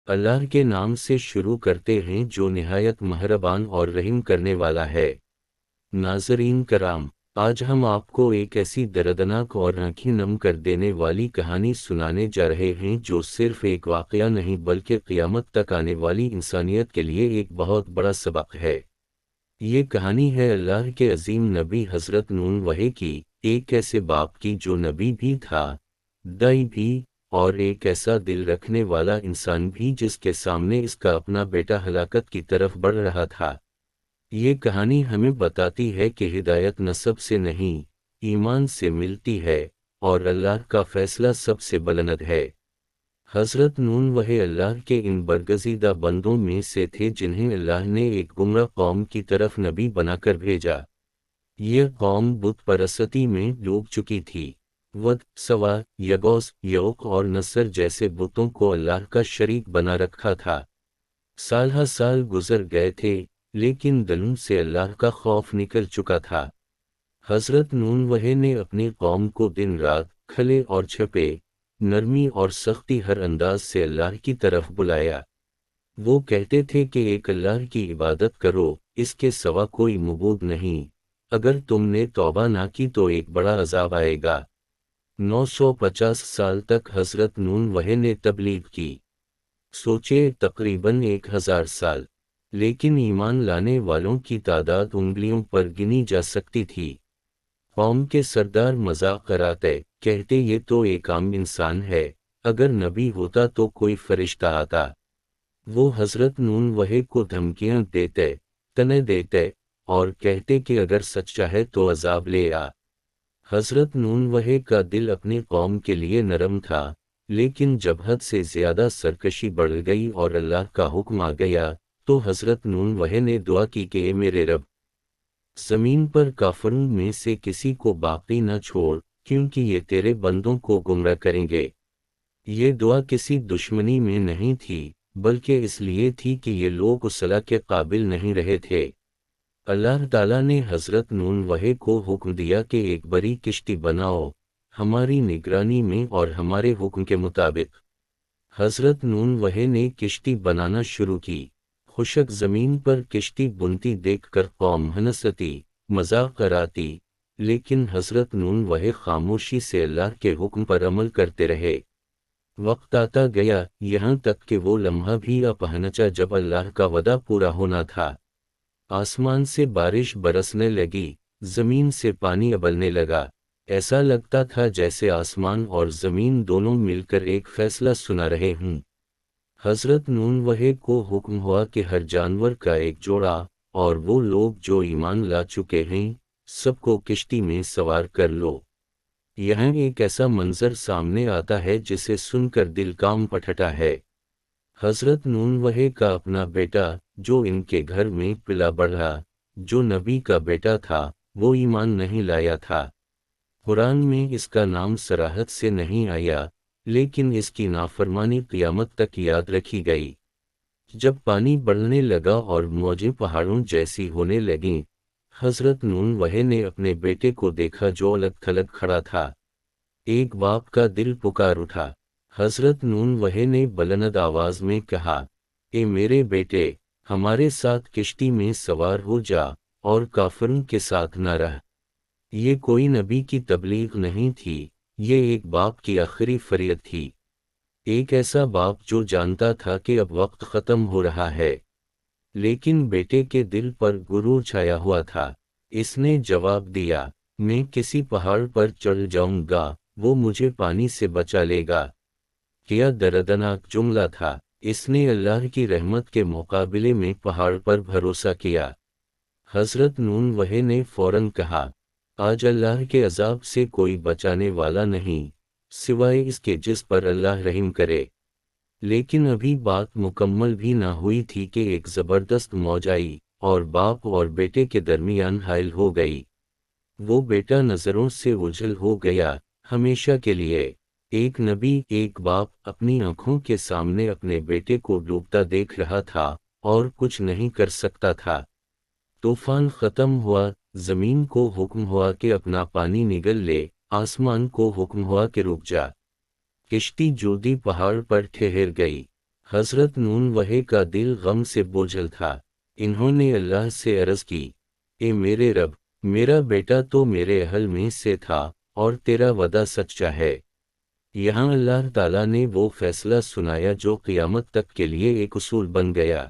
اللہ کے नाम से शुरू करते हैं जो निहायत मेहरबान और रहीम करने वाला है। नाज़रीन कराम, आज हम आपको एक ऐसी दर्दनाक और आंखें नम कर देने वाली कहानी सुनाने जा रहे हैं जो सिर्फ एक वाक़या नहीं बल्कि क़यामत तक आने वाली इंसानियत के लिए एक बहुत बड़ा सबक है। ये कहानी है अल्लाह के अजीम नबी हज़रत नूह वही की, एक ऐसे बाप की जो नबी भी था, दाई भी, और एक ऐसा दिल रखने वाला इंसान भी जिसके सामने इसका अपना बेटा हलाकत की तरफ बढ़ रहा था। ये कहानी हमें बताती है कि हिदायत नसब से नहीं, ईमान से मिलती है, और अल्लाह का फैसला सबसे बुलंद है। हज़रत नूह वह अल्लाह के इन बरगज़ीदा बंदों में से थे जिन्हें अल्लाह ने एक गुमराह कौम की तरफ नबी बनाकर भेजा। ये कौम बुत परस्ती में डूब चुकी थी। वद, सवा, यगौस, यौक और नसर जैसे बुतों को अल्लाह का शरीक बना रखा था। साल हा साल गुजर गए थे, लेकिन दिलों से अल्लाह का खौफ निकल चुका था। हज़रत नूह वह ने अपनी कौम को दिन रात, खले और छपे, नरमी और सख्ती हर अंदाज से अल्लाह की तरफ बुलाया। वो कहते थे कि एक अल्लाह की इबादत करो, इसके सिवा कोई मबूद नहीं। अगर तुमने तौबा ना की तो एक बड़ा अजाब आएगा। 950 साल तक हज़रत नूह वह ने तबलीग की। सोचे तकरीबन 1000 साल, लेकिन ईमान लाने वालों की तादाद उंगलियों पर गिनी जा सकती थी। कौम के सरदार मजाक कराते, कहते ये तो एक आम इंसान है, अगर नबी होता तो कोई फरिश्ता आता। वो हज़रत नूह वह को धमकियां देते, तने देते, और कहते कि अगर सच्चा है तो अजाब ले आ। हज़रत नूह वह का दिल अपनी कौम के लिए नरम था, लेकिन जब हद से ज़्यादा सरकशी बढ़ गई और अल्लाह का हुक्म आ गया, तो हज़रत नूह वह ने दुआ की कि ए मेरे रब, ज़मीन पर काफिरों में से किसी को बाकी न छोड़, क्योंकि ये तेरे बंदों को गुमराह करेंगे। ये दुआ किसी दुश्मनी में नहीं थी, बल्कि इसलिए थी कि ये लोग उस सलाह के काबिल नहीं रहे थे। अल्लाह ताला ने हज़रत नूह वह को हुक्म दिया कि एक बड़ी किश्ती बनाओ, हमारी निगरानी में और हमारे हुक्म के मुताबिक। हज़रत नूह वह ने किश्ती बनाना शुरू की। खुशक ज़मीन पर किश्ती बुनती देखकर कौम हंसती, मजाक कराती, लेकिन हज़रत नूह वह खामोशी से अल्लाह के हुक्म पर अमल करते रहे। वक्त आता गया, यहाँ तक कि वो लम्हा भी आ पहुंचा जब अल्लाह का वदा पूरा होना था। आसमान से बारिश बरसने लगी, ज़मीन से पानी उबलने लगा। ऐसा लगता था जैसे आसमान और ज़मीन दोनों मिलकर एक फैसला सुना रहे हों। हज़रत नूह वह को हुक्म हुआ कि हर जानवर का एक जोड़ा, और वो लोग जो ईमान ला चुके हैं, सबको किश्ती में सवार कर लो। यहाँ एक ऐसा मंजर सामने आता है जिसे सुनकर दिल कांप उठता है। हज़रत नूह वह का अपना बेटा, जो इनके घर में पला बढ़ा, जो नबी का बेटा था, वो ईमान नहीं लाया था। कुरान में इसका नाम सराहत से नहीं आया, लेकिन इसकी नाफरमानी क़यामत तक याद रखी गई। जब पानी बढ़ने लगा और मौजें पहाड़ों जैसी होने लगीं, हज़रत नूह वह ने अपने बेटे को देखा जो अलग थलग खड़ा था। एक बाप का दिल पुकार उठा। हज़रत नूह वह ने बुलंद आवाज़ में कहा, ए मेरे बेटे, हमारे साथ किश्ती में सवार हो जा, और काफिरों के साथ न रह। ये कोई नबी की तबलीग नहीं थी, ये एक बाप की आखिरी फरियाद थी। एक ऐसा बाप जो जानता था कि अब वक्त ख़त्म हो रहा है, लेकिन बेटे के दिल पर गुरूर छाया हुआ था। इसने जवाब दिया, मैं किसी पहाड़ पर चढ़ जाऊंगा, वो मुझे पानी से बचा लेगा। क्या दर्दनाक जुमला था। इसने अल्लाह की रहमत के मुकाबले में पहाड़ पर भरोसा किया। हज़रत नूह वह ने फौरन कहा, आज अल्लाह के अजाब से कोई बचाने वाला नहीं, सिवाय इसके जिस पर अल्लाह रहम करे। लेकिन अभी बात मुकम्मल भी ना हुई थी कि एक ज़बरदस्त मौज आई, और बाप और बेटे के दरमियान हाइल हो गई। वो बेटा नज़रों से ओझल हो गया, हमेशा के लिए। एक नबी, एक बाप अपनी आंखों के सामने अपने बेटे को डूबता देख रहा था, और कुछ नहीं कर सकता था। तूफान ख़त्म हुआ, ज़मीन को हुक्म हुआ कि अपना पानी निगल ले, आसमान को हुक्म हुआ कि रुक जा। किश्ती जल्दी पहाड़ पर ठहर गई। حضرت نون وحی کا دل غم سے بوجھل تھا۔ انہوں نے اللہ سے عرض کی، اے میرے رب، میرا بیٹا تو میرے اہل میں سے تھا اور تیرا وعدہ سچا ہے۔ یہاں اللہ تعالیٰ نے وہ فیصلہ سنایا جو قیامت تک کے لیے ایک اصول بن گیا۔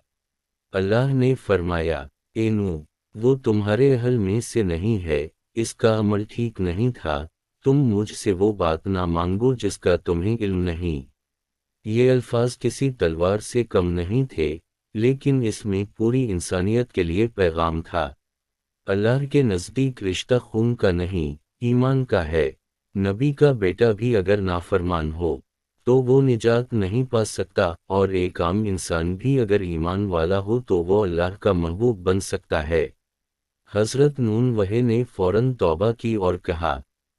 اللہ نے فرمایا، اے نوح، وہ تمہارے اہل میں سے نہیں ہے، اس کا عمل ٹھیک نہیں تھا، تم مجھ سے وہ بات نہ مانگو جس کا تمہیں علم نہیں۔ یہ الفاظ کسی تلوار سے کم نہیں تھے، لیکن اس میں پوری انسانیت کے لیے پیغام تھا۔ اللہ کے نزدیک رشتہ خون کا نہیں، ایمان کا ہے۔ نبی کا بیٹا بھی اگر نافرمان ہو تو وہ نجات نہیں پا سکتا، اور ایک عام انسان بھی اگر ایمان والا ہو تو وہ اللہ کا محبوب بن سکتا ہے۔ حضرت نون وحی نے فوراً توبہ کی اور کہا،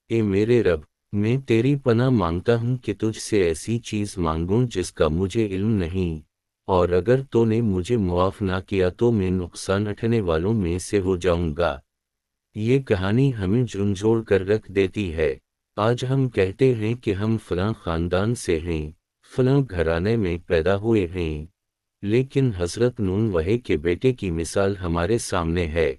اے میرے رب، میں تیری پناہ مانگتا ہوں کہ تجھ سے ایسی چیز مانگوں جس کا مجھے علم نہیں، اور اگر تو نے مجھے معاف نہ کیا تو میں نقصان اٹھانے والوں میں سے ہو جاؤں گا۔ یہ کہانی ہمیں جھنجھوڑ کر رکھ دیتی ہے۔ آج ہم کہتے ہیں کہ ہم فلاں خاندان سے ہیں، فلاں گھرانے میں پیدا ہوئے ہیں، لیکن حضرت نون وحی کے بیٹے کی مثال ہمارے سامنے ہے۔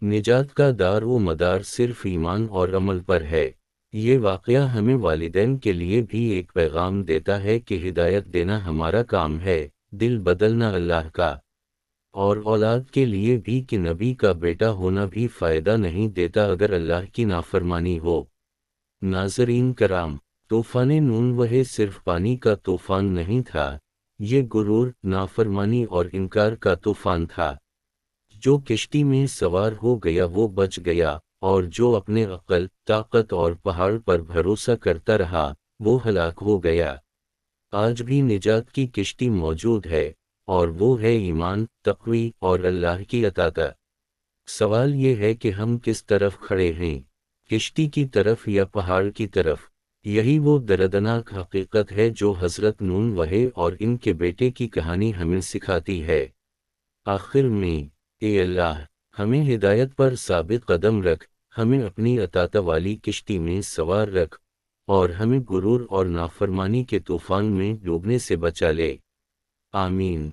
نجات کا دار و مدار صرف ایمان اور عمل پر ہے۔ یہ واقعہ ہمیں والدین کے لیے بھی ایک پیغام دیتا ہے کہ ہدایت دینا ہمارا کام ہے، دل بدلنا اللہ کا، اور اولاد کے لیے بھی کہ نبی کا بیٹا ہونا بھی فائدہ نہیں دیتا اگر اللہ کی نافرمانی ہو۔ ناظرین کرام، طوفان نون وحی صرف پانی کا طوفان نہیں تھا، یہ غرور، نافرمانی اور انکار کا طوفان تھا۔ جو کشتی میں سوار ہو گیا وہ بچ گیا، اور جو اپنے عقل، طاقت اور پہاڑ پر بھروسہ کرتا رہا وہ ہلاک ہو گیا۔ آج بھی نجات کی کشتی موجود ہے، اور وہ ہے ایمان، تقوی اور اللہ کی اطاعت۔ سوال یہ ہے کہ ہم کس طرف کھڑے ہیں، کشتی کی طرف یا پہاڑ کی طرف؟ یہی وہ دردناک حقیقت ہے جو حضرت نون وحی اور ان کے بیٹے کی کہانی ہمیں سکھاتی ہے۔ آخر میں، اے اللہ، ہمیں ہدایت پر ثابت قدم رکھ، ہمیں اپنی اطاعت والی کشتی میں سوار رکھ، اور ہمیں غرور اور نافرمانی کے طوفان میں ڈوبنے سے بچا لے۔ آمین۔